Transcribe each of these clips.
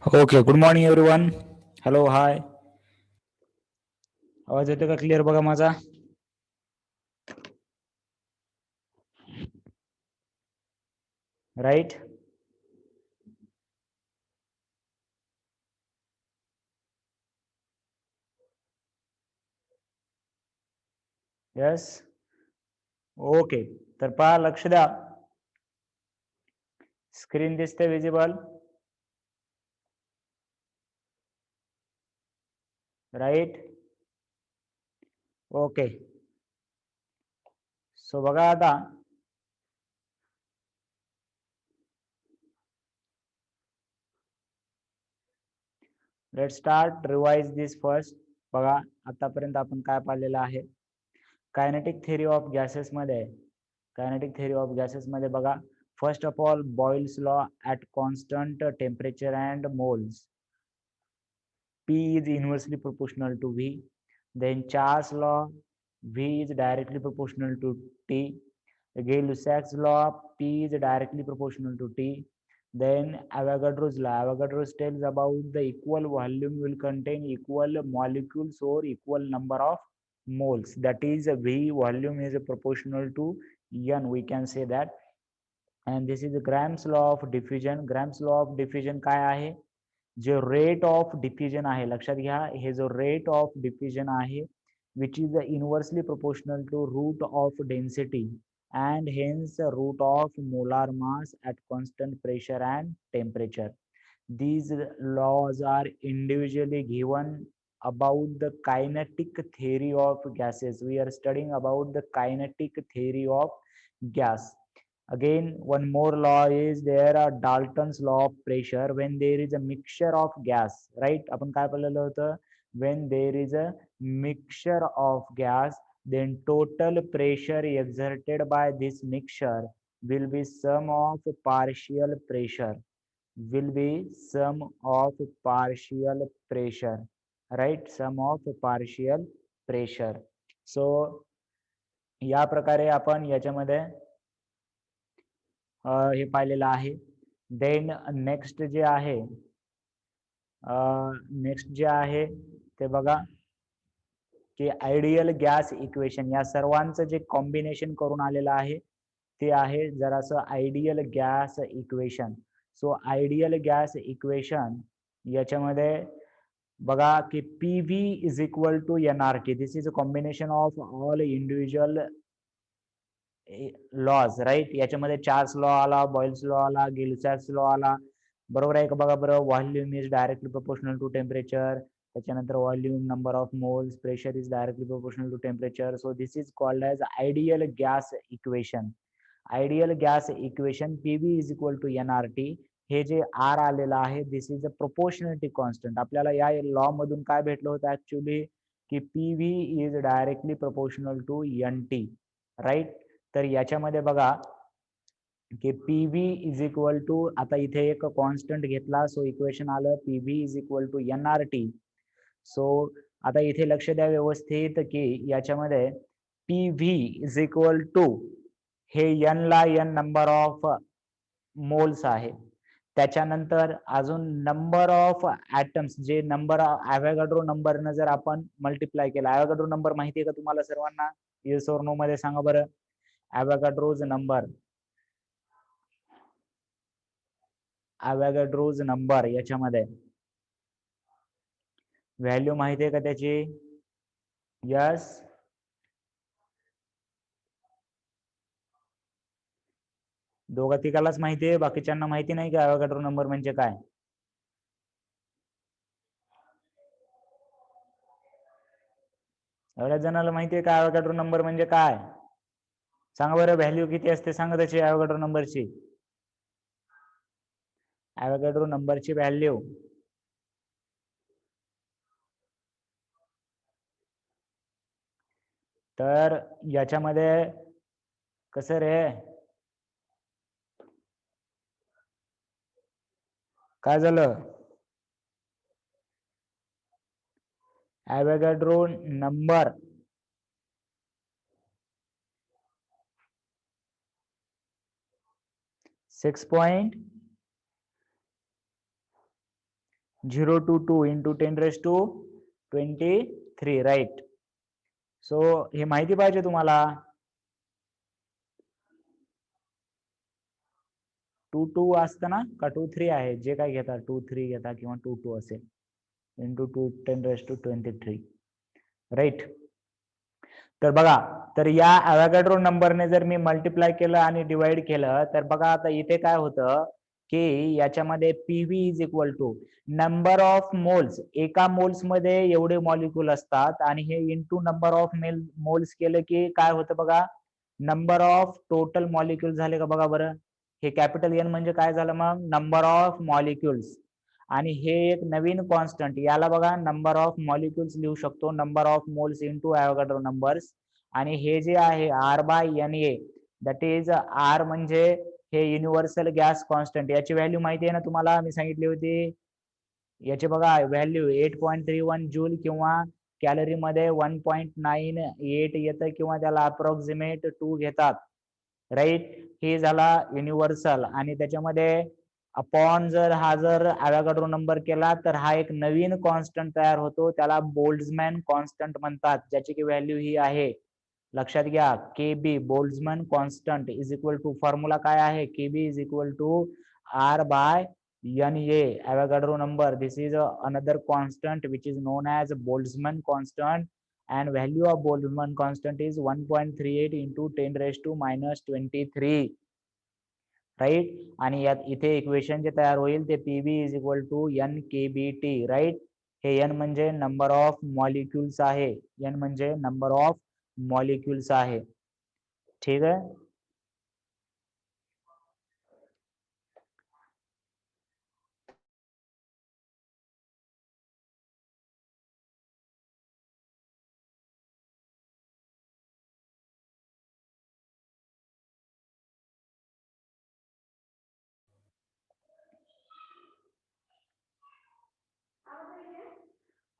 Okay, good morning everyone. Hello, hi. आवाज येतो का क्लिअर बघा माझा? राईट. यस. ओके, तर पहा, लक्ष द्या. स्क्रीन दिसते विजिबल? राईट. ओके. सो बघा आता, लेट स्टार्ट रिवाइज दिस फर्स्ट. बघा, आतापर्यंत आपण काय पाहिलेलं आहे? कायनेटिक थेरी ऑफ गॅसेस मध्ये. कायनेटिक थेरी ऑफ गॅसेस मध्ये बघा, first of all Boyle's law at constant temperature and moles. P is inversely proportional to V. Then Charles law, V is directly proportional to T. Gay-Lussac's law, P is directly proportional to T. Then Avogadro's law. Avogadro's tells about the equal volume will contain equal molecules or equal number of moles. That is, V volume is proportional to N. We can say that. And this is Graham's law of diffusion. Graham's law of diffusion काय आहे? जो rate of diffusion आहे, लक्षात घ्या, हे जो rate of diffusion आहे, which is inversely proportional to root of density and hence root of molar mass at constant pressure and temperature. These laws are individually given about the kinetic theory of gases. We are studying about the kinetic theory of gas. Again, one more law is there, Dalton's law of pressure. When there is a mixture of gas, right? आपण काय पाहिलेलं होतं? When there is a mixture of gas, then total pressure exerted by this mixture will be sum of partial pressure. Will be sum of partial pressure, right? Sum of partial pressure. So या प्रकारे आपण याच्यामध्ये हे पाहिलेलं आहे. Then next जे आहे, next जे आहे ते बघा की आयडियल गॅस इक्वेशन. या सर्वांचं जे कॉम्बिनेशन करून आलेलं आहे ते आहे जरासं ideal gas equation. So ideal gas equation याच्यामध्ये बघा की P V is equal to N R T. This is a combination of all individual laws, right. याच्यामध्ये चार्ल्स लॉ आला, बॉइल्स लॉ आला, गिलसॅक्स लॉ आला, बरोबर आहे का? बघा बरं, volume is directly proportional to temperature. त्याच्यानंतर volume, number of moles, pressure is directly proportional to temperature. So this is called as ideal gas equation. Ideal gas equation PV is equal to N R T. हे जे R आलेलं आहे, this is a proportionality constant. आपल्याला या law मधून काय भेटलं होतं ऍक्च्युली? की PV is directly proportional to N T, right. तर याच्यामध्ये बघा की पीव्ही इज इक्वल टू, आता इथे एक कॉन्स्टंट घेतला, सो इक्वेशन आलं PV is equal to N R T. So आता इथे लक्ष द्या व्यवस्थित की याच्यामध्ये पीव्ही इज इक्वल टू, हे एन ला एन नंबर ऑफ मोल्स आहे. त्याच्यानंतर अजून नंबर ऑफ ऍटम्स, जे नंबर ॲव्होगाड्रो नंबरनं जर आपण मल्टिप्लाय केला. ॲव्होगाड्रो नंबर माहिती आहे का तुम्हाला सर्वांना? येस और नो मध्ये सांगा बरं. ॲव्होगाड्रोज नंबर, ॲव्होगाड्रोज नंबर याच्यामध्ये व्हॅल्यू माहिती आहे का त्याची? यस. दोघा तिघालाच माहिती आहे, बाकीच्यांना माहिती नाही का ॲव्होगाड्रो नंबर म्हणजे काय? एवढ्या जणाला माहिती आहे का ॲव्होगाड्रो नंबर म्हणजे काय? सांगा बरं, व्हॅल्यू किती असते सांगा त्याची ॲव्होगाड्रो नंबरची. ॲव्होगाड्रो नंबरची व्हॅल्यू तर याच्यामध्ये कसं रे, काय झालं? ॲव्होगाड्रो नंबर 022 into 10⁻23, राईट. सो हे माहिती पाहिजे तुम्हाला. 22 असतं ना का 23 आहे, जे काय घेता 23 घेता किंवा 22 असेल, इंटू 10⁻23, राईट. तर बघा, तर या अवॅगॅड्रो नंबरने जर मी मल्टिप्लाय केलं आणि डिवाइड केलं तर बघा आता इथे काय होतं की याच्यामध्ये PV is equal to number of moles, एका मोल्स मध्ये एवढे मॉलिक्यूल असतात आणि हे इंटू नंबर ऑफ मोल्स केलं की काय होतं बघा, नंबर ऑफ टोटल मॉलिक्यूल झाले का बघा बरं. हे कॅपिटल एन म्हणजे काय झालं मग, नंबर ऑफ मॉलिक्युल्स. आणि हे एक नवीन कॉन्स्टंट, याला बघा नंबर ऑफ मॉलिक्युल्स लिहू शकतो, number of moles into Avogadro numbers. आणि हे जे आहे R by N A, that is R म्हणजे हे युनिव्हर्सल गॅस कॉन्स्टंट, याची व्हॅल्यू माहिती आहे ना तुम्हाला, मी सांगितली होती. याचे बघा व्हॅल्यू 8.31 जूल किंवा कॅलरी मध्ये 1.98 येतं किंवा त्याला अप्रॉक्सिमेट 2 घेतात, राईट. हे झाला युनिव्हर्सल. आणि त्याच्यामध्ये अपॉन जर अवॅगाड्रो नंबर केला तर हा एक नवीन कॉन्स्टंट तयार होतो, त्याला बोल्ट्झमॅन कॉन्स्टंट म्हणतात, ज्याची की व्हॅल्यू ही आहे, लक्षात घ्या, K B, Boltzmann constant is equal to, formula काय आहे, K B is equal to R by N A, Avogadro number. This is another constant which is known as Boltzmann constant and value of Boltzmann constant is 1.38 into 10⁻⁻23, right. आणि यात इथे equation जे तयार होईल ते P B is equal to N K B T, right. हे एन म्हणजे नंबर ऑफ मॉलिक्युल्स आहे, एन म्हणजे नंबर ऑफ मॉलिक्युल्स आहे, ठीक आहे.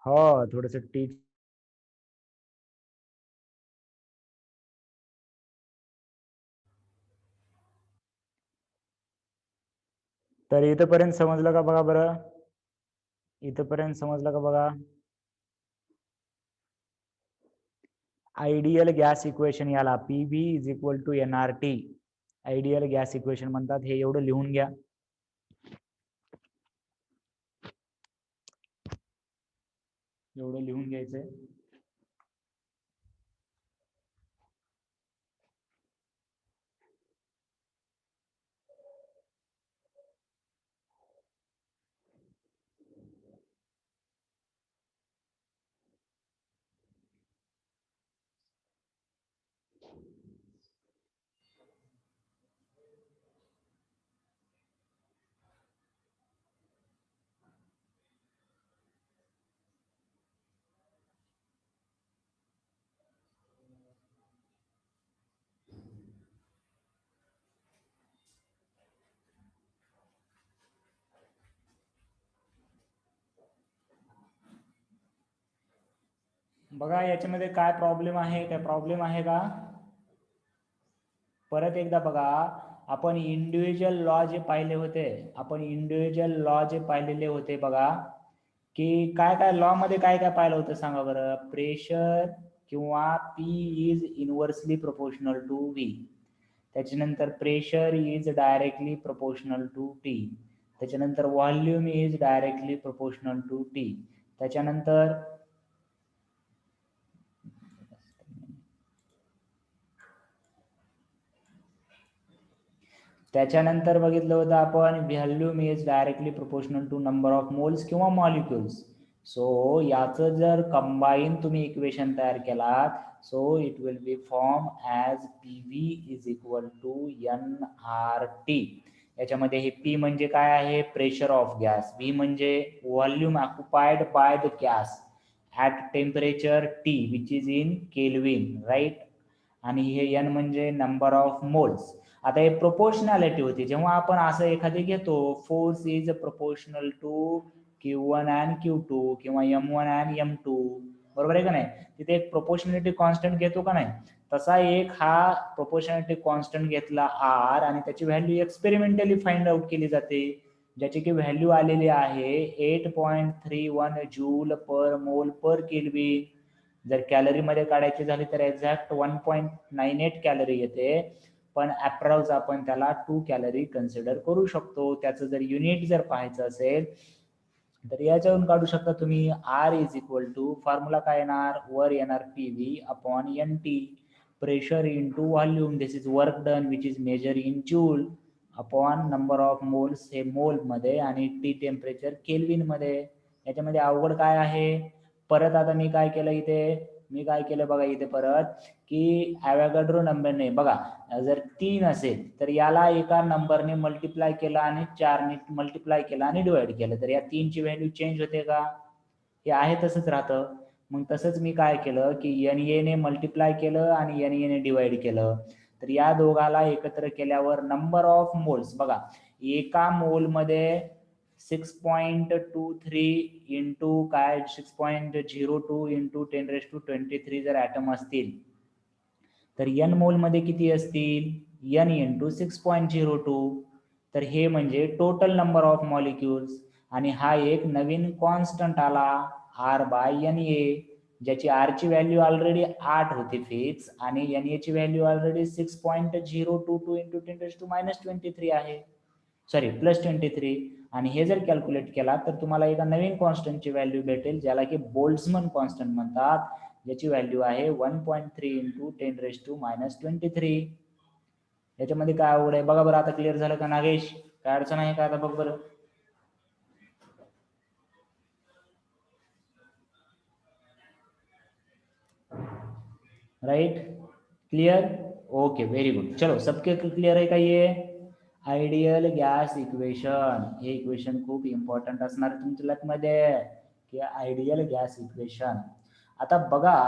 हो, थोडस टीच. तर इथपर्यंत समजलं का बघा बरं, इथपर्यंत समजलं का बघा. आयडियल गॅस इक्वेशन, याला PB is equal to NRT ideal gas equation म्हणतात. हे एवढं लिहून घ्या, एवढं लिहून घ्यायचंय. बघा याच्यामध्ये काय प्रॉब्लेम आहे, काय प्रॉब्लेम आहे का, परत एकदा बघा. आपण इंडिव्हिज्युअल लॉ जे पाहिले होते, आपण इंडिव्हिज्युअल लॉ जे पाहिलेले होते बघा, की काय काय लॉ मध्ये काय काय पाहिलं होतं सांगा बरं. प्रेशर किंवा P is inversely proportional to V, त्याच्यानंतर pressure is directly proportional to T, त्याच्यानंतर volume is directly proportional to T, त्याच्यानंतर बघितलं होतं आपण volume is directly proportional to number of moles किंवा मॉलिक्युल्स. सो याचं जर कंबाईन तुम्ही इक्वेशन तयार केलात, so it will be form as P V is equal to N R T. याच्यामध्ये हे पी म्हणजे काय आहे, प्रेशर ऑफ गॅस, व्ही म्हणजे volume occupied by the gas at temperature T which is in kelvin, right. आणि हे एन म्हणजे नंबर ऑफ मोल्स. आता हे प्रोपोर्शनॅलिटी होती, जेव्हा आपण असं एखादी घेतो, force is proportional to Q1 and Q2 किंवा M1 अँड M2, बरोबर आहे का नाही, तिथे एक प्रोपोर्शनॅलिटी कॉन्स्टंट घेतो का नाही, तसा एक हा प्रोपोर्शनॅलिटी कॉन्स्टंट घेतला R आणि त्याची व्हॅल्यू एक्सपेरिमेंटली फाइंड आउट केली जाते. ज्याची की व्हॅल्यू आलेली आहे 8.31 जूल पर मोल पर केल्विन. जर कॅलरी मध्ये काढायची झाली तर एक्झॅक्ट 1.98 कॅलरी येते, पण अप्रॉक्स आपण त्याला 2 कॅलरी कन्सिडर करू शकतो. त्याचं जर युनिट जर पाहायचं असेल तर याच्यावरून काढू शकता तुम्ही. R is equal to formula काय येणार, वर येणार PV upon N T, pressure into volume, this is work done which is measure in joule, upon number of moles हे मोल मध्ये आणि टी टेम्परेचर केल्विन मध्ये. याच्यामध्ये अवघड काय आहे. परत आता मी काय केलं इथे, मी काय केलं बघा इथे परत की ॲव्होगाड्रो नंबरने बघा, जर 3 असेल तर याला एका नंबरने मल्टिप्लाय केला आणि 4ने मल्टिप्लाय केला आणि डिवाइड केलं तर या 3 ची व्हॅल्यू चेंज होते का, हे आहे तसंच राहतं. मग तसंच मी काय केलं की NA ने मल्टिप्लाय केलं आणि NA ने डिवाइड केलं, तर या दोघाला एकत्र केल्यावर नंबर ऑफ मोल्स बघा, एका मोल मध्ये 6.23 इंटू काय 6.02 इंटू 10⁻23 जर ॲटम असतील तर n मोल मध्ये किती असतील, n इंटू 6.02. तर हे म्हणजे टोटल नंबर ऑफ मॉलिक्युल्स. आणि हा एक नवीन कॉन्स्टंट आला R/NA, ज्याची R ची व्हॅल्यू ऑलरेडी 8 होती फिक्स आणि NA ची व्हॅल्यू ऑलरेडी 6.022 इंटू 10⁻23 आहे, सॉरी +23. आणि हे जर कॅल्क्युलेट केला तर तुम्हाला एका नवीन कॉन्स्टंटची व्हॅल्यू भेटेल ज्याला की बोल्ट्झमन कॉन्स्टंट म्हणतात, ज्याची व्हॅल्यू आहे 1.3 इंटू 10⁻23. याच्यामध्ये काय अवघड आहे बघा बरं. आता क्लिअर झालं का नागेश, काय अडचण आहे का आता बघ बरं. Right, clear, okay very good. चलो सबके क्लियर आहे का. ये आयडियल गॅस इक्वेशन, हे इक्वेशन खूप इम्पॉर्टंट असणार तुमच्या लॅब मध्ये की आयडियल गॅस इक्वेशन. आता बघा,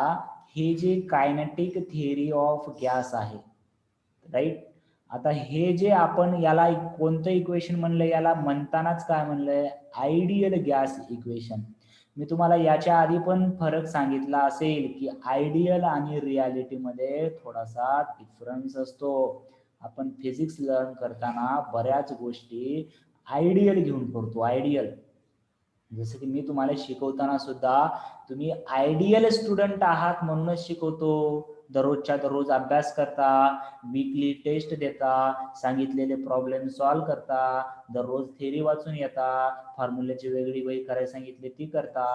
हे जे कायनेटिक थिअरी ऑफ गॅस आहे राईट, आता हे जे आपण याला कोणतं इक्वेशन म्हणलं, याला म्हणतानाच काय म्हणलंय, आयडियल गॅस इक्वेशन. मी तुम्हाला याच्या आधी पण फरक सांगितला असेल की आयडियल आणि रियालिटी मध्ये थोडासा डिफरन्स असतो. आपण फिजिक्स लर्न करताना बऱ्याच गोष्टी आयडियल घेऊन करतो. आयडियल, जसं की मी तुम्हाला शिकवताना सुद्धा तुम्ही आयडियल स्टुडंट आहात म्हणूनच शिकवतो. दररोजच्या दररोज अभ्यास करता, वीकली टेस्ट देता, सांगितलेले प्रॉब्लेम सॉल्व्ह करता, दररोज थेरी वाचून येता, फॉर्म्युल्याची वेगळी वही करायला सांगितली ती करता,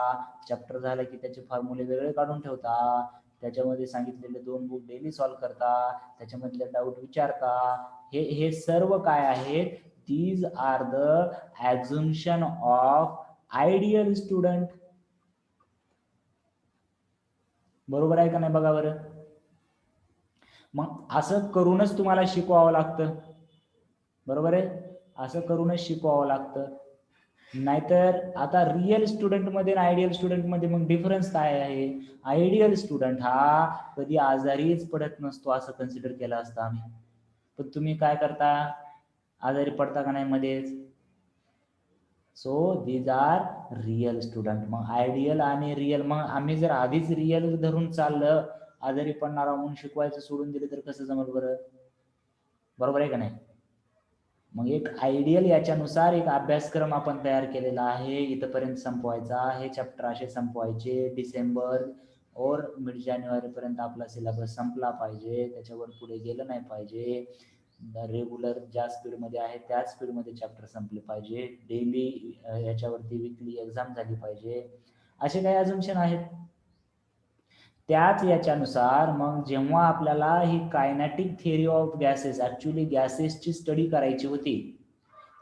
चॅप्टर झालं की त्याचे फॉर्म्युले वेगळे काढून ठेवता, त्याच्यामध्ये सांगितलेले 2 बुक डेली सॉल्व्ह करता, त्याच्यामधले डाऊट विचारता. हे सर्व काय आहे, these are the assumption of ideal student. बरोबर आहे का नाही बघा बरं. मग असं करूनच तुम्हाला शिकवावं लागतं, बरोबर आहे, असं करूनच शिकवावं लागतं. नाहीतर आता रिअल स्टुडंट मध्ये आणि आयडियल स्टुडंट मध्ये मग डिफरन्स काय आहे. आयडियल स्टुडंट हा कधी आजारीच पडत नसतो असं कन्सिडर केलं असतं आम्ही, पण तुम्ही काय करता, आजारी पडता का नाही मध्येच. So these are real student. मग आयडियल आणि रिअल, मग आम्ही जर आधीच रिअल धरून चाललं, आजारी पडणारा म्हणून शिकवायचं सोडून दिले तर कसं जमल बरं, बरोबर आहे का नाही. मग एक आयडियल याच्यानुसार एक अभ्यासक्रम आपण तयार केलेला आहे, इथपर्यंत संपवायचा, हे चॅप्टर असे संपवायचे, डिसेंबर और मिड जानेवारी पर्यंत आपला सिलेबस संपला पाहिजे, त्याच्यावर पुढे गेलं नाही पाहिजे. रेग्युलर ज्या स्पीडमध्ये आहे त्याच स्पीडमध्ये चॅप्टर संपले पाहिजे, डेली याच्यावरती वीकली एक्झाम झाली पाहिजे, असे काही अजम्पशन आहेत. त्याच याच्यानुसार मग जेव्हा आपल्याला ही kinetic theory of gases, actually गॅसेसची स्टडी करायची होती,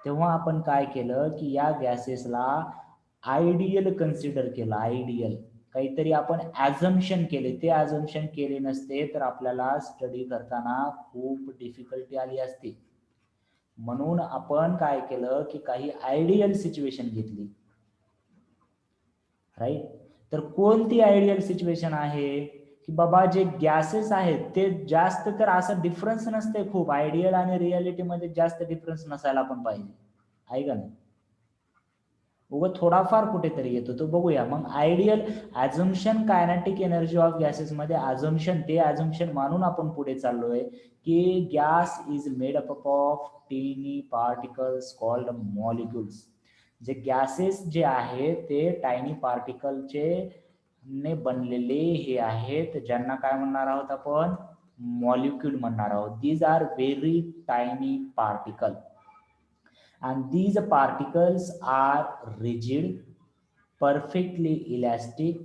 तेव्हा आपण काय केलं की या गॅसेसला आयडियल कन्सिडर केलं. आयडियल काहीतरी आपण ॲझम्पशन केले, ते ॲझम्पशन केले नसते तर आपल्याला स्टडी करताना खूप डिफिकल्टी आली असती. म्हणून आपण काय केलं की काही आयडियल सिच्युएशन घेतली, राईट. तर कोणती आयडियल सिच्युएशन आहे की बाबा जे गॅसेस आहेत ते जास्त, तर असं डिफरन्स नसते खूप, आयडियल आणि रियालिटी मध्ये जास्त डिफरन्स नसायला पण पाहिजे, आहे का नाही. उगा थोडाफार कुठेतरी येतो तो बघूया. मग ideal assumption kinetic energy of gases मध्ये ॲझम्पशन मानून आपण पुढे चाललोय की gas is made up of tiny particles called molecules. जे गॅसेस जे आहेत ते टायनी पार्टिकलचे ने बनलेले हे आहेत, ज्यांना काय म्हणणार आहोत आपण, मॉलिक्यूल म्हणणार आहोत. These are very tiny particle and these particles are rigid, perfectly elastic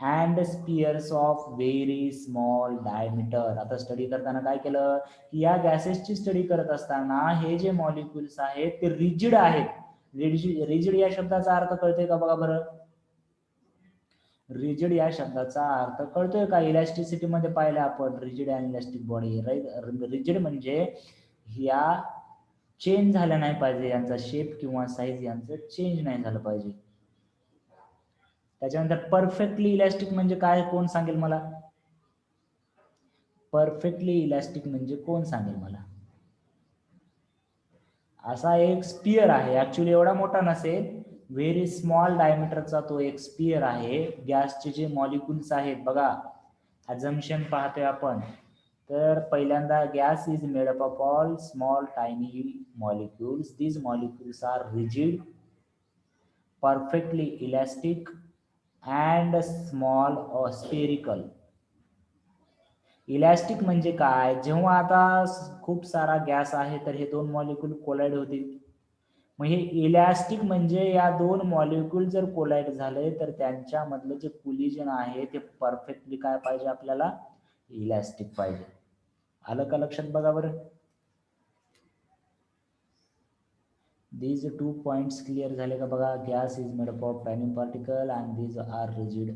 and spheres of very small diameter. आता स्टडी करताना काय केलं की या गॅसेसची स्टडी करत असताना हे जे मॉलिक्युल्स आहेत ते रिजिड आहेत. रिजिड या शब्दाचा अर्थ कळतोय का बघा बरं. रिजिड या शब्दाचा अर्थ कळतोय का. इलॅस्टिसिटी मध्ये पाहिलं आपण rigid and elastic body. Rigid म्हणजे या चेंज झाला नाही पाहिजे, यांचा शेप किंवा साईज यांचं चेंज नाही झालं पाहिजे. त्याच्यानंतर परफेक्टली इलॅस्टिक म्हणजे काय, कोण सांगेल मला. परफेक्टली इलॅस्टिक म्हणजे कोण सांगेल मला. असा एक स्पियर आहे, ऍक्च्युअली एवढा मोठा नसेल, व्हेरी स्मॉल डायमीटरचा तो एक स्पियर आहे. गॅसचे जे मॉलिक्युल्स आहेत बघा, ॲझम्पशन पाहतोय आपण. तर पहिल्यांदा gas is made up of all small tiny molecules. These molecules are rigid, perfectly elastic and small और स्पेरिकल. इलॅस्टिक म्हणजे काय, जेव्हा आता खूप सारा गॅस आहे तर हे दोन मॉलिक्यूल कोलाइड होतील. मग हे इलॅस्टिक म्हणजे या दोन मॉलिक्यूल जर कोलाइड झाले तर त्यांच्यामधलं जे कोलिजन आहे ते परफेक्टली काय पाहिजे आपल्याला, इलॅस्टिक पाहिजे. आलं का लक्षात बघा बरं. these two points clear झाले का बघा. Gas is made up of tiny particle and these are rigid.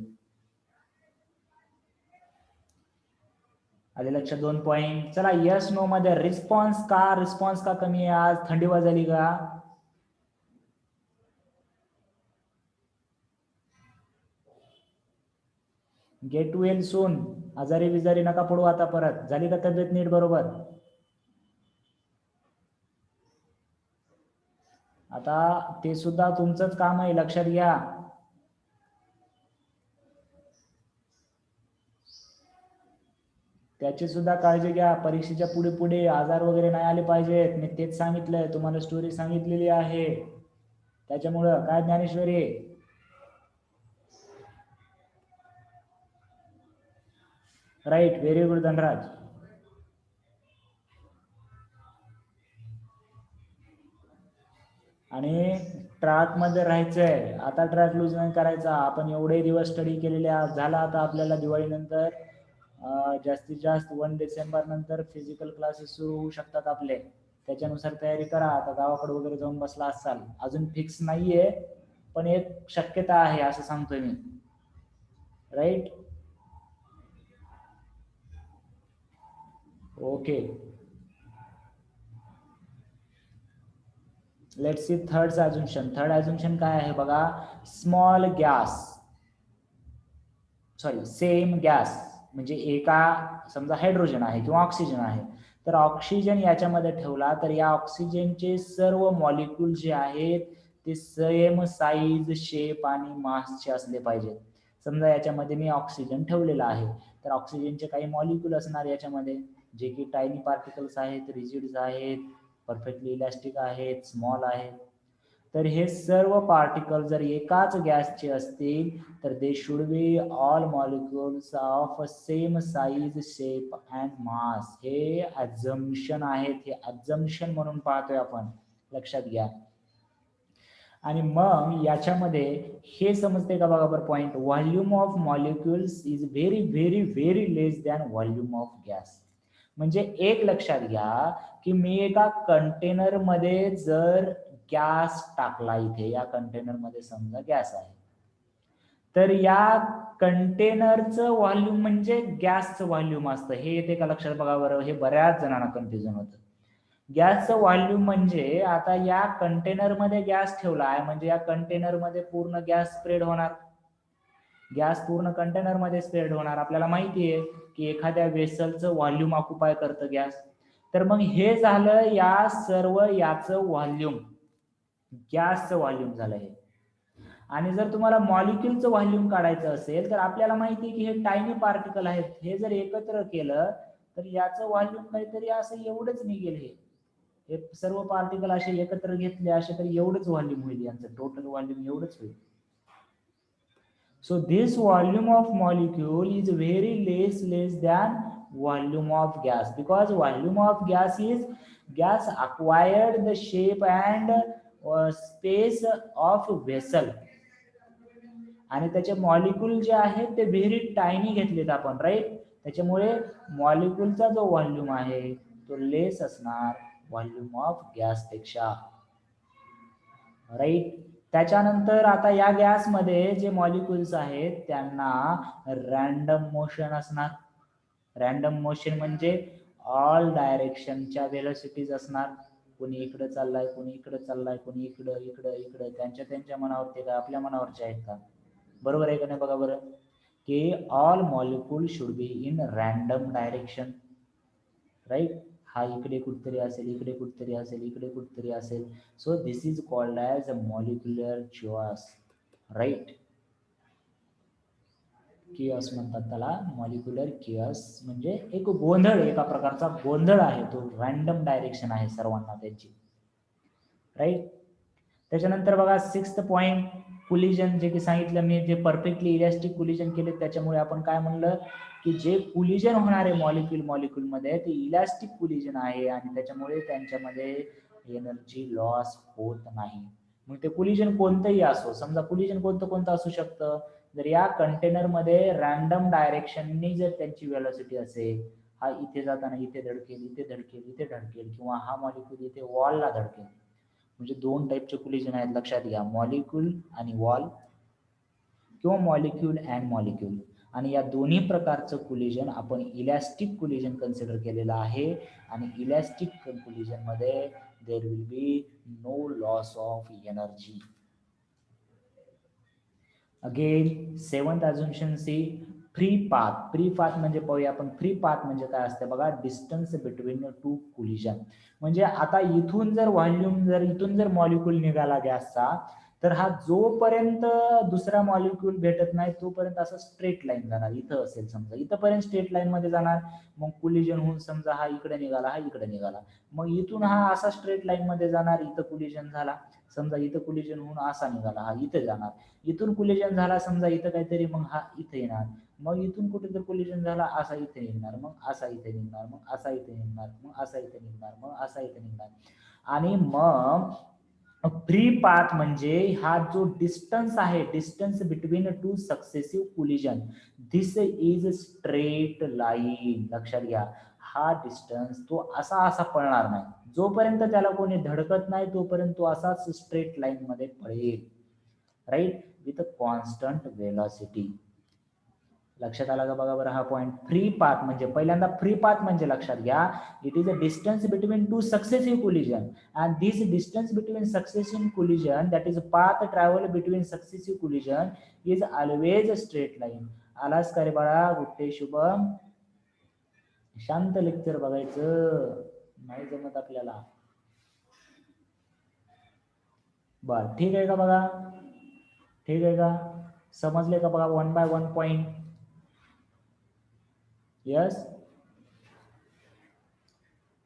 आले लक्षात 2 पॉइंट. चला यस नो मध्ये रिस्पॉन्स का कमी आहे आज, थंडी वाजली का. गेट वेल सून, आजारी बिजारी नका पडू आता परत. झाली का तब्येत नीट बरोबर. आता ते सुद्धा तुमचंच काम आहे, लक्षात घ्या. त्याची सुद्धा काळजी घ्या. परीक्षेच्या पुढे पुढे आजार वगैरे नाही आले पाहिजेत. मी तेच सांगितलंय तुम्हाला, स्टोरी सांगितलेली आहे. त्याच्यामुळं काय Dnyaneshwari, right, very good Dhanraj. आणि ट्रॅक मध्ये राहायचंय. आता ट्रॅक लूज नाही करायचा. आपण एवढे दिवस स्टडी केलेले झाला. आता आपल्याला दिवाळीनंतर जास्तीत जास्त 1 डिसेंबर नंतर फिजिकल क्लासेस सुरू होऊ शकतात आपले. त्याच्यानुसार तयारी करा. आता गावाकडे वगैरे जाऊन बसला असाल, अजून फिक्स नाहीये पण एक शक्यता आहे असं सांगतोय मी, right. Okay, let's see third assumption. Third assumption काय आहे बघा. Small gas, sorry same gas म्हणजे एका समजा हायड्रोजन आहे किंवा ऑक्सिजन आहे, तर ऑक्सिजन याच्यामध्ये ठेवला तर या ऑक्सिजनचे सर्व मॉलिक्यूल जे आहेत ते सेम साईज, शेप आणि मासचे असले पाहिजेत. समजा याच्यामध्ये मी ऑक्सिजन ठेवलेला आहे, तर ऑक्सिजनचे काही मॉलिक्यूल असणार याच्यामध्ये, जे की टायनी पार्टिकल्स आहेत, रिजिड्स आहेत, परफेक्टली इलॅस्टिक आहेत, स्मॉल आहेत. तर हे सर्व पार्टिकल जर एकाच गॅसचे असतील तर they should be all molecules of same size, shape and mass. हे ॲझम्पशन आहेत, हे ॲझम्पशन म्हणून पाहतोय आपण, लक्षात घ्या. आणि मग याच्यामध्ये हे समजते का बघा बरं point, volume of molecules is very very very less than volume of gas. म्हणजे एक लक्षात घ्या की मी एका कंटेनर मध्ये जर गॅस टाकला, इथे या कंटेनर मध्ये समजा गॅस आहे, तर या कंटेनरचं व्हॉल्यूम म्हणजे गॅसचं व्हॉल्यूम असतं. हे येते का लक्षात बघा बरं. हे बऱ्याच जणांना कन्फ्युजन होतं. गॅसचं व्हॉल्यूम म्हणजे आता या कंटेनर मध्ये गॅस ठेवला आहे म्हणजे या कंटेनर मध्ये पूर्ण गॅस स्प्रेड होणार. गॅस पूर्ण कंटेनर मध्ये स्प्रेड होणार. आपल्याला माहिती आहे की एखाद्या वेसलचं व्हॉल्यूम ऑक्युपाय करतं गॅस. तर मग हे झालं या सर्व याचं व्हॉल्यूम, गॅसचं व्हॉल्यूम झालं हे. आणि जर तुम्हाला मॉलिक्यूलचं व्हॉल्यूम काढायचं असेल तर आपल्याला माहिती आहे की हे टायनी पार्टिकल आहेत, हे जर एकत्र केलं तर याचं व्हॉल्यूम काहीतरी असं एवढंच निघेल. हे सर्व पार्टिकल असे एकत्र घेतले असे तर एवढंच व्हॉल्यूम होईल, यांचं टोटल व्हॉल्यूम एवढंच होईल. So this volume of molecule is very less than volume of gas, because volume of gas acquired the shape and space of vessel, आणि त्याचे मॉलिक्यूल जे आहेत ते व्हेरी टायनी घेतलेत आपण, राईट. त्याच्यामुळे मॉलिक्यूलचा जो व्हॉल्यूम आहे तो लेस असणार व्हॉल्यूम ऑफ गॅस पेक्षा, राईट. त्याच्यानंतर आता या गॅस मध्ये जे मॉलिक्युल्स आहेत त्यांना रॅन्डम मोशन असणार. रॅन्डम मोशन म्हणजे ऑल डायरेक्शनच्या व्हेलॉसिटीज असणार. कोणी इकडे चाललाय, कोणी इकडे चाललाय, कोणी इकडं इकडं इकडं, त्यांच्या मनावरती का आपल्या मनावरचे आहेत का? बरोबर आहे का नाही? बघा बरं की all molecule should be in random direction, right. हा इकडे कुठतरी असेल, इकडे कुठतरी असेल, इकडे कुठतरी असेल. So this is called as a molecular chaos, right. Chaos म्हणतात त्याला, मॉलिक्युलर किऑस म्हणजे एक गोंधळ, एका प्रकारचा गोंधळ आहे तो, रॅन्डम डायरेक्शन आहे सर्वांना त्यांची, राईट. त्याच्यानंतर बघा 6th पॉइंट, कुलिजन, जे की सांगितलं मी, जे परफेक्टली इलॅस्टिक कुलिजन केले त्याच्यामुळे आपण काय म्हणलं की जे कुलिजन होणारे मॉलिक्यूल मध्ये ते इलॅस्टिक कुलिजन आहे आणि त्याच्यामुळे त्यांच्यामध्ये एनर्जी लॉस होत नाही. मग ते कुलिजन कोणतंही असो, समजा कुलिजन कोणतं असू शकतं, जर या कंटेनर मध्ये रॅन्डम डायरेक्शननी जर त्यांची वेलोसिटी असेल, हा इथे जाताना इथे धडकेल, इथे धडकेल, इथे धडकेल, किंवा हा मॉलिक्यूल इथे वॉलला धडकेल, म्हणजे दोन टाईपचे कुलिजन आहेत, लक्षात घ्या, मॉलिक्यूल आणि वॉल किंवा मॉलिक्यूल अँड मॉलिक्यूल. आणि या दोन्ही प्रकारचं कुलिजन आपण इलॅस्टिक कुलिजन कन्सिडर केलेलं आहे. आणि इलॅस्टिक कुलिजन मध्ये there will be no loss of energy. Again 7th assumption see, free path. Free path म्हणजे पाहूया आपण, फ्री पाथ म्हणजे काय असतं बघा, डिस्टन्स बिटवीन टू कुलिजन. म्हणजे आता इथून जर व्हॉल्यूम, जर इथून जर मॉलिक्यूल निघाला गॅसचा, तर हा जोपर्यंत दुसरा मॉलिक्यूल भेटत नाही तोपर्यंत असं स्ट्रेट लाईन जाणार. इथं असेल समजा, इथंपर्यंत स्ट्रेट लाईन मध्ये जाणार. मग कुलिजन होऊन समजा हा इकडे निघाला, हा इकडे निघाला, मग इथून हा असा स्ट्रेट लाईन मध्ये जाणार, इथं कुलिजन झाला, समजा इथं कुलिजन होऊन असा निघाला, हा इथे जाणार. इथून कुलिजन झाला समजा इथं काहीतरी, मग हा इथे येणार, मग इथून कुठे जर कुलिजन झाला असा इथे निघणार, मग असा इथे निघणार, मग असा इथे निघणार, मग असा इथे निघणार, मग असा इथे निघणार. आणि मग फ्री पाथ म्हणजे हा जो डिस्टन्स आहे, distance between two successive collision, this is straight line. लक्षात घ्या, हा डिस्टन्स तो असा पळणार नाही, जोपर्यंत त्याला कोणी धडकत नाही तोपर्यंत तो असाच स्ट्रेट लाईन मध्ये पळेल, राईट, विथ कॉन्स्टंट वेलॉसिटी. लक्षात आला का? बघा बरं हा पॉइंट. फ्री पाथ म्हणजे पहिल्यांदा फ्री पाथ म्हणजे लक्षात घ्या, it is a distance between two successive collision, and this distance between successive collision, that is path travel between successive collision, is always straight line. आलास का रे बाळा? गुट्टे शुभम, शांत लेक्चर बघायचं नाही जमत आपल्याला. बर, ठीक आहे का? बघा ठीक आहे का? समजले का? बघा 1 by 1 point. Yes.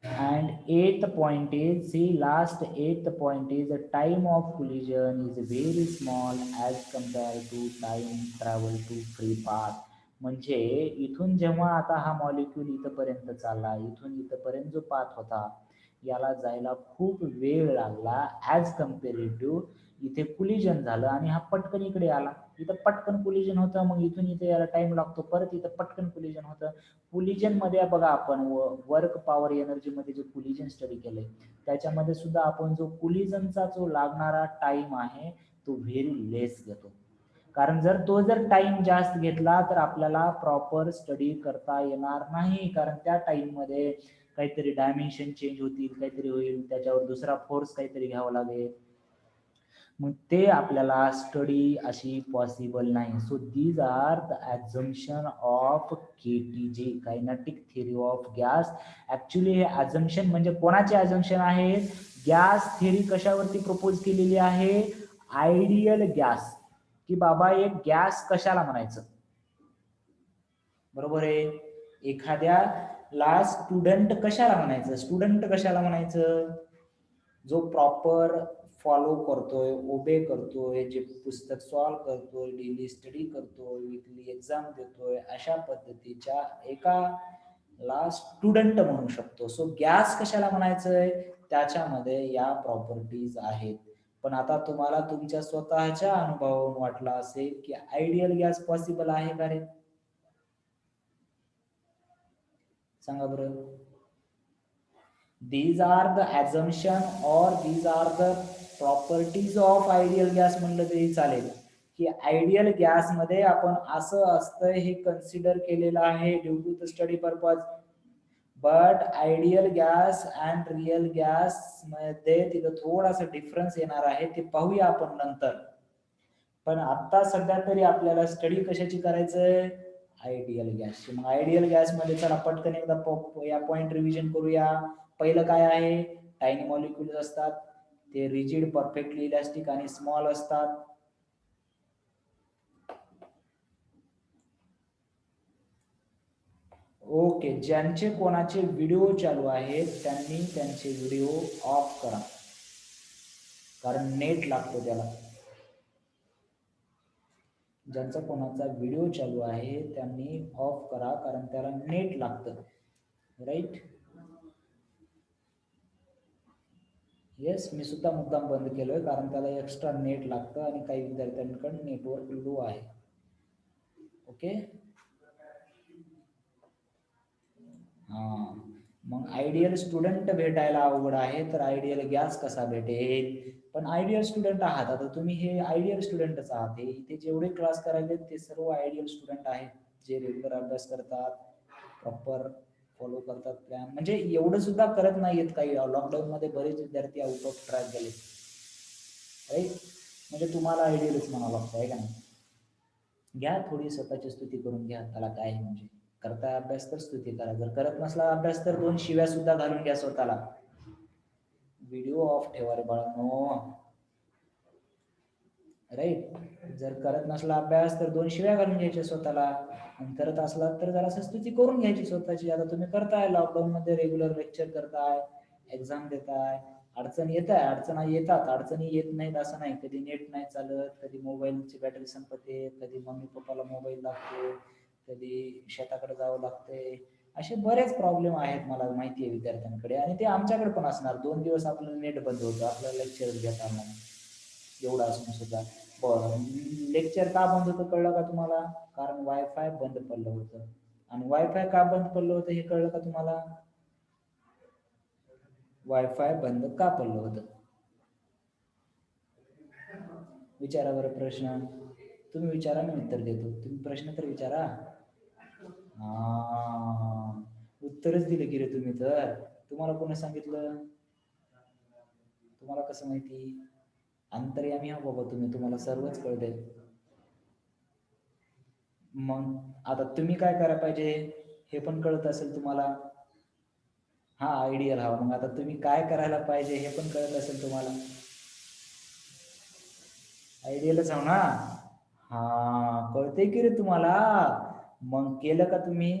And 8th point is, see, last 8th point is the time of collision is very small as compared to time travel to free path. म्हणजे इथून जेव्हा आता हा मॉलिक्यूल इथपर्यंत चालला, इथून इथपर्यंत जो पाथ होता याला जायला खूप वेळ लागला ऍज कम्पेरेटिव्ह इथे कुलिजन झालं आणि हा पटकन इकडे आला. इथं पटकन कुलिजन होतं, मग इथून इथे याला टाइम लागतो, परत इथं पटकन कुलिजन होतं. कुलिजन मध्ये बघा आपण वर्क पॉवर एनर्जी मध्ये जे कुलिजन स्टडी केलंय त्याच्यामध्ये सुद्धा आपण जो कुलिजनचा जो लागणारा टाइम आहे तो व्हेरी लेस घेतो. कारण जर टाइम जास्त घेतला तर आपल्याला प्रॉपर स्टडी करता येणार नाही, कारण त्या टाइम मध्ये काहीतरी डायमेन्शन चेंज होतील, काहीतरी होईल, त्याच्यावर दुसरा फोर्स काहीतरी घ्यावा लागेल, मग ते आपल्याला स्टडी अशी पॉसिबल नाही. So these are the assumption of KTG, kinetic theory of gas. Actually हे ॲझम्पशन म्हणजे कोणाचे ॲझम्पशन आहे? गॅस थेरी कशावरती प्रपोज केलेली आहे? आयडियल गॅस, की बाबा एक गॅस कशाला म्हणायचं. बरोबर आहे. एखाद्याला स्टुडंट कशाला म्हणायचं, स्टुडंट कशाला म्हणायचं, जो प्रॉपर फॉलो करतोय, ओबे करतोय, जे पुस्तक सॉल्व करतोय, डेली स्टडी करतोय, वीकली एक्झाम देतोय, अशा पद्धतीच्या एकाला स्टुडंट म्हणू शकतो. सो गॅस कशाला म्हणायचंय, त्याच्यामध्ये या प्रॉपर्टीज आहेत. पण आता तुम्हाला तुमच्या स्वतःच्या अनुभवावरून वाटला असेल की आयडियल गॅस पॉसिबल आहे का रे, सांगा बरं. these are the assumption or these are the properties of ideal gas म्हणलं तरी चालेल, की आयडियल गॅस मध्ये आपण असं असतं हे कन्सिडर केलेलं आहे due to the study purpose. But ideal gas and real gas मध्ये तिथं थोडासा डिफरन्स येणार आहे, ते पाहूया आपण नंतर. पण आता सध्या तरी आपल्याला स्टडी कशाची करायचंय, आयडियल गॅस. मग आयडियल गॅस मध्ये चला पटकन एकदा या पॉइंट रिव्हिजन करूया. पहिलं काय आहे, टायनी मॉलिक्युल्स असतात, ते रिजिड, परफेक्टली इलास्टिक आणि स्मॉल असतात. ओके, ज्यांचे कोणाचे व्हिडिओ चालू आहेत त्यांनी त्यांचे व्हिडिओ ऑफ करा, कारण नेट लागतो त्याला. ज्यांचा कोणाचा व्हिडिओ चालू आहे त्यांनी ऑफ करा, कारण त्याला नेट लागतं. राईट. येस, मी सुद्धा मुद्दाम बंद केलोय, कारण त्याला एक्स्ट्रा नेट लागतं आणि काही विद्यार्थ्यांकडे नेटवर्क लो आहे. ओके. हा, मग आयडियल स्टुडंट भेटायला अवघड आहे, तर आयडियल गॅस कसा भेटेल. पण आयडियल स्टुडंट आहात, आता तुम्ही हे आयडियल स्टुडंटच आहात. हे इथे जेवढे क्लास करायचे ते सर्व आयडियल स्टुडंट आहेत, जे रेग्युलर अभ्यास करतात, प्रॉपर फॉलो करतात प्लॅन. म्हणजे एवढं सुद्धा करत नाहीयेत काही. लॉकडाऊन मध्ये बरेच विद्यार्थी आउट ऑफ ट्रॅक गेले, राईट. म्हणजे तुम्हाला आयडियलच म्हणावं लागतं आहे का नाही. घ्या थोडी स्वतःची स्तुती करून घ्या, त्याला काय आहे. म्हणजे करता अभ्यास तर स्तुती करा, जर करत नसला अभ्यास तर 2 शिव्या सुद्धा घालून घ्या स्वतःला. व्हिडिओ ऑफ ठेवा रे बाळांनो, राईट. जर करत नसला अभ्यास तर 2 शिव्या घालून घ्यायच्या स्वतःला, आणि करत असला तर जरा स्तुती करून घ्यायची स्वतःची. आता तुम्ही करताय लॉकडाऊन मध्ये, रेग्युलर लेक्चर करताय, एक्झाम देताय, अडचणी येत आहे, अडचणी येतात, अडचणी येत नाहीत असं नाही. कधी नेट नाही चालत, कधी मोबाईलची बॅटरी संपते, कधी मम्मी पप्पाला मोबाईल लागतो, कधी शेताकडे जावं लागते, असे बरेच प्रॉब्लेम आहेत मला माहिती आहे विद्यार्थ्यांकडे. आणि ते आमच्याकडे पण असणार. 2 दिवस आपलं नेट बंद होतं, आपल्याला लेक्चर घेता नाही, एवढं असून सुद्धा. बरं, लेक्चर का बंद होतं कळलं का तुम्हाला, कारण वायफाय बंद पडलं होतं. आणि वायफाय का बंद पडलं होतं हे कळलं का तुम्हाला, वायफाय बंद का पडलं होतं, विचारा बरं प्रश्न. तुम्ही विचारा, मी उत्तर देतो. तुम्ही प्रश्न तर विचारा. हा, उत्तरच दिलं की रे तुम्ही. तर तुम्हाला कोणी सांगितलं, तुम्हाला कसं माहिती, अंतर्यामी हा बाबा तुम्ही, तुम्हाला सर्वच कळतंय. मग आता तुम्ही काय करायला पाहिजे हे पण कळत असेल तुम्हाला. हा, आयडियल हवा. मग आता तुम्ही काय करायला पाहिजे हे पण कळत असेल तुम्हाला. आयडियलच हवं ना. हा, कळतंय की रे तुम्हाला. मग केलं का तुम्ही,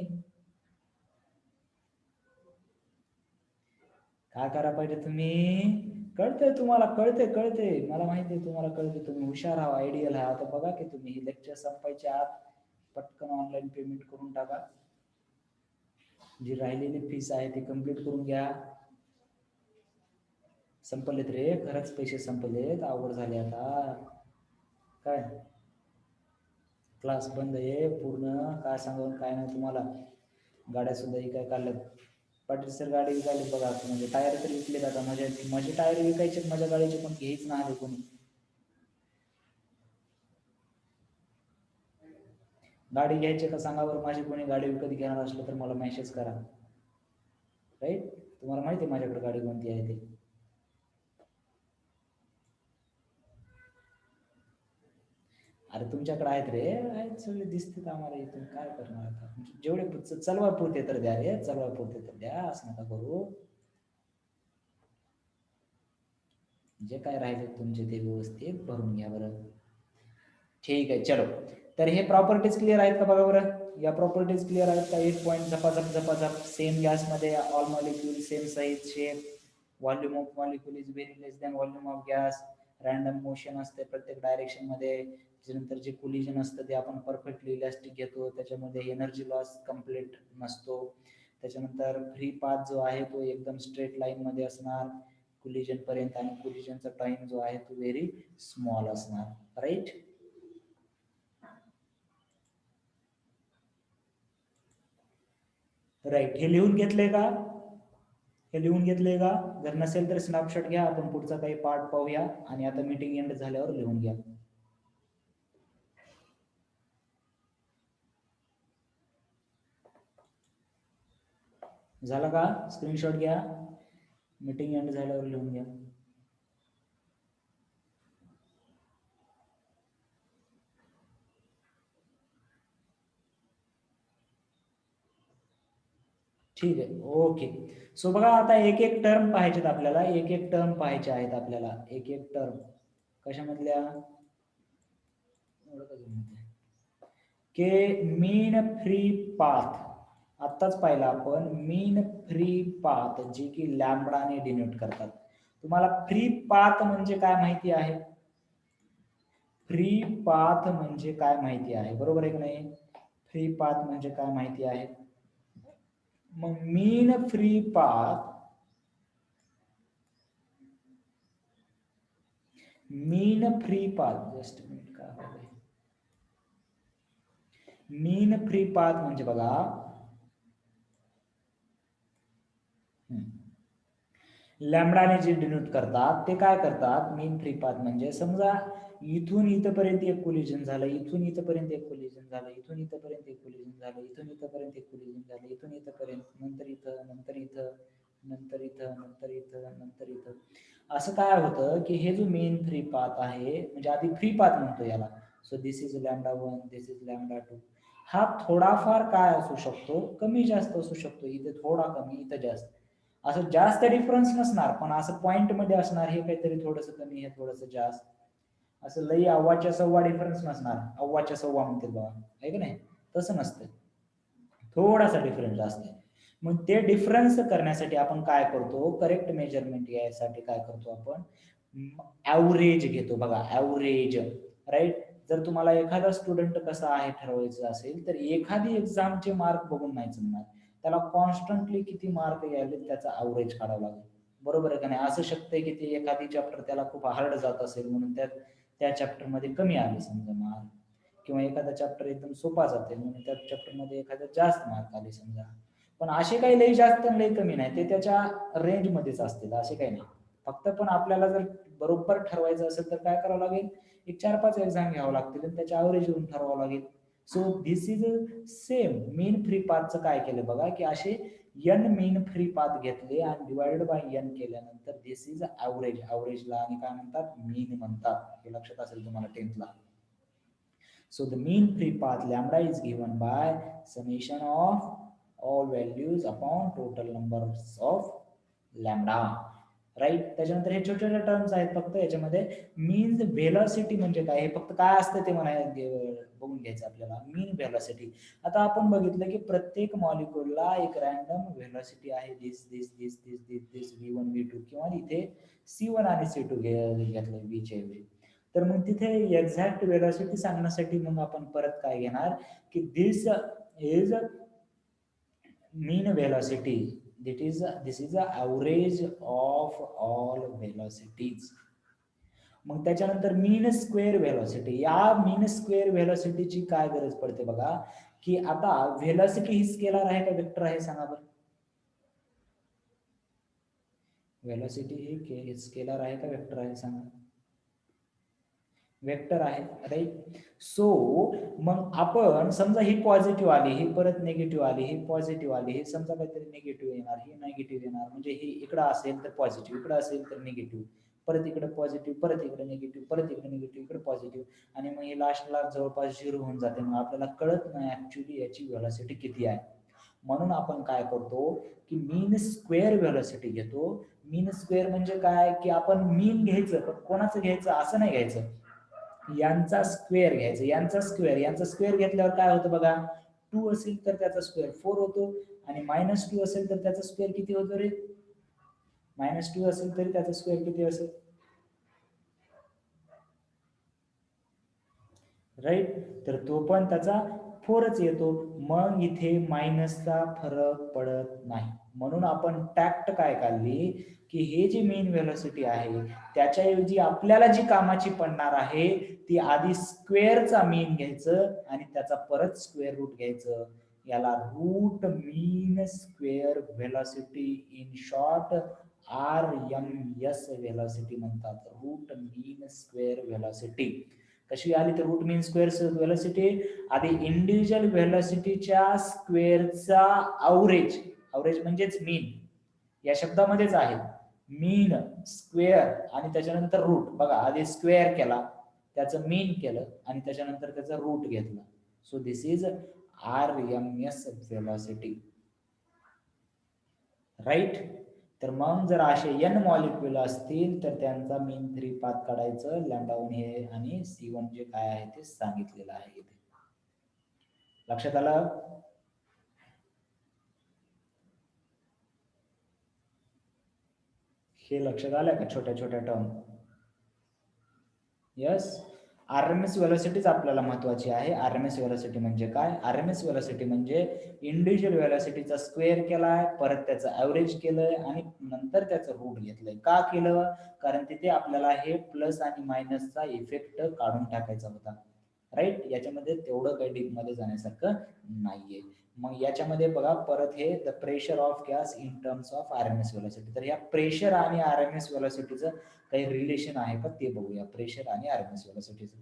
काय करायला पाहिजे तुम्ही, कळतंय तुम्हाला, कळतंय मला माहिती आहे तुम्हाला कळतंय. तुम्ही हुशार आहात, आयडियल आहात. आता बघा की तुम्ही लेक्चर संपायच्या आत पटकन ऑनलाईन पेमेंट करून टाका. जी राहिलेली फीस आहे ती कंप्लीट करून घ्या. संपलेत रे, खरंच पैसे संपलेत, आवड झाले आता. काय क्लास बंद आहे पूर्ण, काय सांगून काय नाही तुम्हाला. गाड्या सुद्धा काय काढल्यात, पाटील सर गाडी विकायली बघा. म्हणजे टायर तरी विकलेत आता. माझे टायर विकायचे, माझ्या गाडीचे पण घेईच ना आले कोणी. गाडी घ्यायची का सांगा बरं, माझी कोणी गाडी विकत घेणार असलं तर मला मेसेज करा. राईट, तुम्हाला माहिती आहे माझ्याकडे गाडी कोणती आहे ते. अरे तुमच्याकडे आहेत रे, आहेत सगळे दिसतात आम्हाला इथून, काय करणार आता. जेवढे चलवा पुरते तर द्या रे, चलवा पुरते तर द्या, असं नका करू. जे काय राहिले तुमचे ते व्यवस्थित भरून घ्या बरं. ठीक आहे, चलो. तर हे प्रॉपर्टीज क्लिअर आहेत का बघा बरं. या प्रॉपर्टीज क्लिअर आहेत का. एक पॉईंट झपाझप सेम गॅसमध्ये all molecule same size shape, volume of molecule is very less than volume of gas, random motion असते प्रत्येक डायरेक्शन मध्ये, त्याच्यानंतर जे कोलिजन असतं ते आपण परफेक्टली इलास्टिक घेतो, त्याच्यामध्ये एनर्जी लॉस कम्प्लीट नसतो, त्याच्यानंतर फ्री पाथ जो आहे तो एकदम स्ट्रेट लाईन मध्ये असणार कोलिजन पर्यंत, आणि कोलिजनचा टाइम जो आहे तो व्हेरी स्मॉल असणार. राईट. राईट. हे लिहून घेतलंय का. हे लिहून घेतलंय का. जर नसेल तर स्नॅपशॉट घ्या, आपण पुढचा काही पार्ट पाहूया, आणि आता मीटिंग एंड झाल्यावर लिहून घ्या. झाला का. स्क्रीनशॉट घ्या, मीटिंग एंड झाल्यावर लिहून घ्या. ठीक आहे, ओके. सो बघा आता एक एक टर्म पाहायचे आपल्याला, एक एक टर्म पाहायचे आहेत आपल्याला, एक एक टर्म. कशामधल्या. के मीन फ्री पाथ आत्ताच पाहिला आपण. मीन फ्री पाथ जी की लॅम्बडाने डिनोट करतात. तुम्हाला फ्री पाथ म्हणजे काय माहिती आहे. फ्री पाथ म्हणजे काय माहिती आहे, बरोबर आहे की नाही. फ्री पाथ म्हणजे काय माहिती आहे. मग मीन फ्री पाथ, मीन फ्री पाथ, जस्ट मिनिट काय होतंय. मीन फ्री पाथ म्हणजे बघा, लॅम्बडाने जे डिनोट करतात ते काय करतात. मीन फ्री पाथ म्हणजे समजा इथून इथपर्यंत एक कोलिजन झालं, इथून इथपर्यंत एक कोलिजन झालं, इथून इथपर्यंत एक कोलिजन झालं, इथून इथपर्यंत एक कोलिजन झालं, इथून इथपर्यंत, नंतर इथं, नंतर इथं, नंतर इथं, नंतर इथं, नंतर इथं. असं काय होतं की हे जो मेन फ्री पाथ आहे, म्हणजे आधी फ्री पाथ म्हणतो याला. So this is lambda 1, this is lambda 2. हा थोडाफार काय असू शकतो, कमी जास्त असू शकतो, इथे थोडा कमी इथं जास्त, असं जास्त डिफरन्स नसणार, पण असं पॉइंट मध्ये असणार. हे काहीतरी थोडंसं कमी, हे थोडंसं जास्त, असं लई अव्वाच्या सव्वा डिफरन्स नसणार. अव्वाच्या सव्वा म्हणते बघा, आहे की नाही, तसं नसतं, थोडासा डिफरन्स असते. मग ते डिफरन्स करण्यासाठी आपण काय करतो, करेक्ट मेजरमेंट यासाठी काय करतो आपण, ऍव्हरेज घेतो. बघा ऍव्हरेज, राईट. जर तुम्हाला एखादा स्टुडंट कसा आहे ठरवायचं असेल, तर एखादी एक्झामचे मार्क बघून नाही जमणार, त्याला कॉन्स्टंटली किती मार्क यायले त्याचा ऍव्हरेज काढावा लागेल, बरोबर आहे का नाही. असं शक्य आहे की ते एखादी चॅप्टर त्याला खूप हार्ड जात असेल म्हणून त्या चॅप्टर मध्ये कमी आले समजा मार्क, किंवा एखादा चॅप्टर एकदम सोपा जाते म्हणून त्या चॅप्टर मध्ये एखाद्या जास्त मार्क आले समजा. पण असे काही लई जास्त लई कमी नाही, ते त्याच्या रेंज मध्येच असतील, असे काही नाही. फक्त पण आपल्याला जर बरोबर ठरवायचं असेल तर काय करावं लागेल, एक 4-5 एक्झाम घ्यावं लागतील आणि त्याच्या ऍव्हरेज येऊन ठरवावं लागेल. So this is same. Mean free पाथचं काय केलं बघा, की असे एन मीन फ्री पाथ घेतले आणि डिवाइडेड बाय एन केल्यानंतर दिस इज ऍव्हरेज. ऍव्हरेजला आणि काय म्हणतात, मीन म्हणतात. हे लक्षात असेल तुम्हाला 10th ला. So the mean free path lambda is given by summation of all values upon total numbers of lambda. Right. त्याच्यानंतर हे छोटे छोटे टर्म्स आहेत फक्त याच्यामध्ये. मीन व्हेलॉसिटी म्हणजे काय, हे फक्त काय असतं ते बघून घ्यायचं आपल्याला. मीन व्हेलॉसिटी. आता आपण बघितलं की प्रत्येक मॉलिक्यूलला एक रॅन्डम व्हेलॉसिटी आहे, दिस दिस दिस दिस दिस दिस V1 V2, किंवा इथे C1 आणि C2 घेतलं V च्या ऐवजी. तर मग तिथे एक्झॅक्ट व्हेलॉसिटी सांगण्यासाठी मग आपण परत काय घेणार, की this is mean velocity, this is the average of all velocities. मग त्याच्यानंतर मीन स्क्वेअर व्हेलॉसिटी. या मीन स्क्वेअर व्हेलॉसिटीची काय गरज पडते बघा, की आता व्हेलॉसिटी ही स्केलर आहे का वेक्टर आहे सांगा बरं. व्हेलॉसिटी ही स्केलर आहे का वेक्टर आहे सांगा. वेक्टर आहे, राईट. सो मग आपण समजा ही पॉझिटिव्ह आली, ही परत निगेटिव्ह आली, ही पॉझिटिव्ह आली, ही समजा काहीतरी निगेटिव्ह येणार, ही निगेटिव्ह येणार, म्हणजे ही इकडं असेल तर पॉझिटिव्ह, इकडं असेल तर निगेटिव्ह, परत इकडे पॉझिटिव्ह, परत इकडे निगेटिव्ह, परत इकडे निगेटिव्ह, इकडे पॉझिटिव्ह, आणि मग हे लास्टला जवळपास 0 होऊन जाते. मग आपल्याला कळत नाही ऍक्च्युली याची व्हेलॉसिटी किती आहे. म्हणून आपण काय करतो, की मीन स्क्वेअर व्हेलॉसिटी घेतो. मीन स्क्वेअर म्हणजे काय, की आपण मीन घ्यायचं, पण कोणाचं घ्यायचं असं नाही घ्यायचं. यांचा स्क्वेअर घ्यायचा, यांचा स्क्वेअर घेतल्यावर काय होतं बघा, 2 असेल तर त्याचा स्क्वेअर 4 होतो आणि -2 असेल तर त्याचा स्क्वेअर किती होतो रे, -2 असेल तरी त्याचा स्क्वेअर किती असेल, राईट. तर तो पण त्याचा 4च येतो. मग इथे मायनसचा फरक पडत नाही. म्हणून आपण टॅक्ट काय काढली की हे जे मेन व्हेलॉसिटी आहे त्याच्याऐवजी आपल्याला जी कामाची पडणार आहे ती आधी स्क्वेअरचा मीन घ्यायचं आणि त्याचा परत स्क्वेअर रूट घ्यायचं. याला root mean square velocity, in short RMS velocity म्हणतात. रूट मीन स्क्वेअर व्हेलॉसिटी कशी आली तर रूट मीन स्क्वेअर व्हेलॉसिटी आधी इंडिव्हिज्युअल व्हेलॉसिटीच्या स्क्वेअरचा अवरेज म्हणजेच मीन या शब्दामध्येच आहे. मीन स्क्वेअर आणि त्याच्यानंतर रूट. बघा आधी स्क्वेअर केला, त्याचं मीन केलं आणि त्याच्यानंतर त्याचा रूट घेतला. So this is RMS velocity, right. तर मग जर असे n मॉलिक्युल असतील तर त्यांचा मीन 3 पाथ काढायचं. लॅम्डा1 हे आणि C1 जे काय आहे ते सांगितलेलं आहे इथे. लक्षात आलं? हे लक्षात आलं का छोट्या छोट्या टर्म? यस. RMS व्हेलॉसिटीच आपल्याला महत्वाची आहे. RMS व्हेलॉसिटी म्हणजे काय? RMS व्हेलॉसिटी म्हणजे इंडिव्हिज्युअल व्हेलॉसिटीचा स्क्वेअर केलाय, परत त्याचं ॲव्हरेज केलंय आणि नंतर त्याचं रूट घेतलंय. का केलं? कारण तिथे आपल्याला हे प्लस आणि मायनसचा इफेक्ट काढून टाकायचा होता, राईट. याच्यामध्ये तेवढं काही डीप मध्ये जाण्यासारखं नाहीये. मग याच्यामध्ये बघा परत हे the pressure of gas in terms of RMS velocity. तर या प्रेशर आणि RMS व्हेलॉसिटीचं काही रिलेशन आहे का ते बघूया. प्रेशर आणि RMS व्हेलॉसिटीचं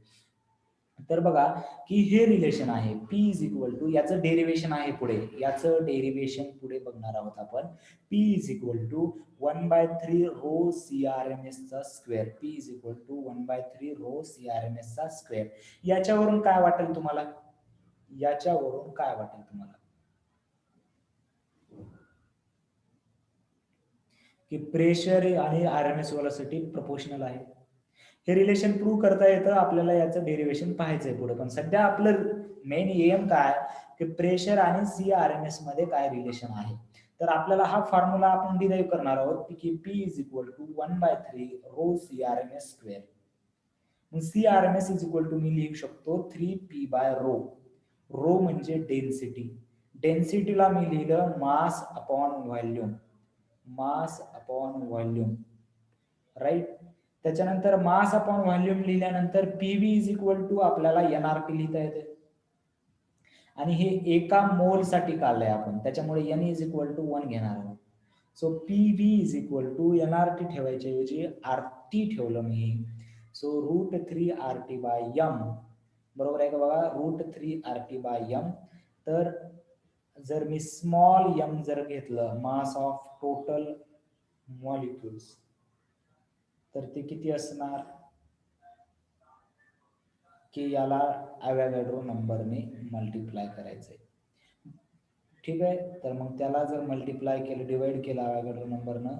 तर बघा की हे रिलेशन आहे P इज इक्वल टू, याचं डेरिवेशन आहे पुढे, याचं डेरिवेशन पुढे बघणार आहोत आपण. P is equal to 1/3 rho CRMS चा square. P is equal to 1/3 rho CRMS चा स्क्वेअर. याच्यावरून काय वाटेल तुम्हाला? याच्यावरून काय वाटेल तुम्हाला की प्रेशर आणि RMS व्हेलॉसिटी प्रोपोर्शनल आहे. हे रिलेशन प्रूव्ह करता येतं आपल्याला. याचं डेरिवेशन पाहायचंय पुढे, पण सध्या आपलं मेन एम काय की प्रेशर आणि CRMS मध्ये काय रिलेशन आहे. तर आपल्याला हा फॉर्म्युला आपण डिराईव्ह करणार आहोत की P is equal to 1/3 rho CRMS square. मग CRMS इज इक्वल टू मी लिहू शकतो 3P बाय रो. रो म्हणजे डेन्सिटी. डेन्सिटीला मी लिहिलं mass upon volume, mass upon volume, right. त्याच्यानंतर मास अपॉन व्हॉल्यूम लिहिल्यानंतर PV इज इक्वल टू आपल्याला NRT लिहिता येते आणि हे एका मोल साठी काढलंय आपण, त्याच्यामुळे N इज इक्वल टू 1 घेणार आहोत. So PV is equal to NRT ठेवायच्या ऐवजी RT ठेवलं मी. सो √3 RT बाय M, बरोबर आहे का बघा, √3 RT बाय M. तर जर मी स्मॉल m जर घेतलं मास ऑफ टोटल मॉलिक्युल्स तर ते किती असणार की याला अवोगाड्रो नंबरने मल्टिप्लाय करायचंय, ठीक आहे. तर मग त्याला जर मल्टिप्लाय केलं, डिवाइड केलं अवोगाड्रो नंबरनं,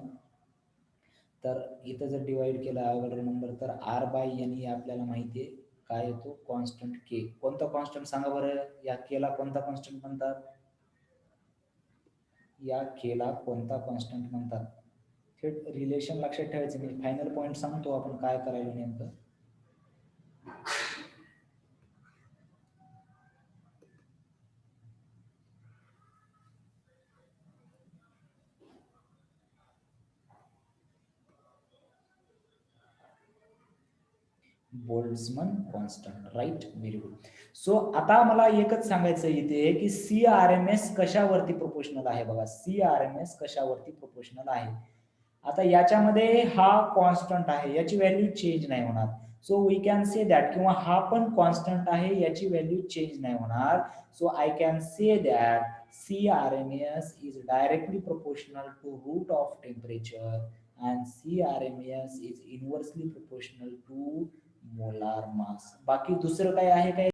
तर इथं जर डिवाइड केलं अवोगाड्रो नंबर तर R बाय N ही आपल्याला माहिती आहे काय येतो, कॉन्स्टंट K. कोणता कॉन्स्टंट सांगा बरं? या K ला कोणता कॉन्स्टंट म्हणतात? या K ला कोणता कॉन्स्टंट म्हणतात? थेट रिलेशन लक्षात ठेवायचं. मी फायनल पॉइंट सांगतो आपण काय करायला नेमकं. Boltzmann constant, right. Very good. So आता मला एकच सांगायचं इथे की CRMS कशावरती प्रोपोर्शनल आहे. बघा CRMS कशावरती प्रोपोर्शनल आहे. आता याच्यामध्ये हा कॉन्स्टंट आहे, याची व्हॅल्यू चेंज नाही होणार. So we can say that, किंवा हा पण कॉन्स्टंट आहे याची व्हॅल्यू चेंज नाही होणार. So I can say that CRMS is directly proportional to root of temperature and CRMS is inversely proportional to molar mass. बाकी दुसरं काय आहे काय?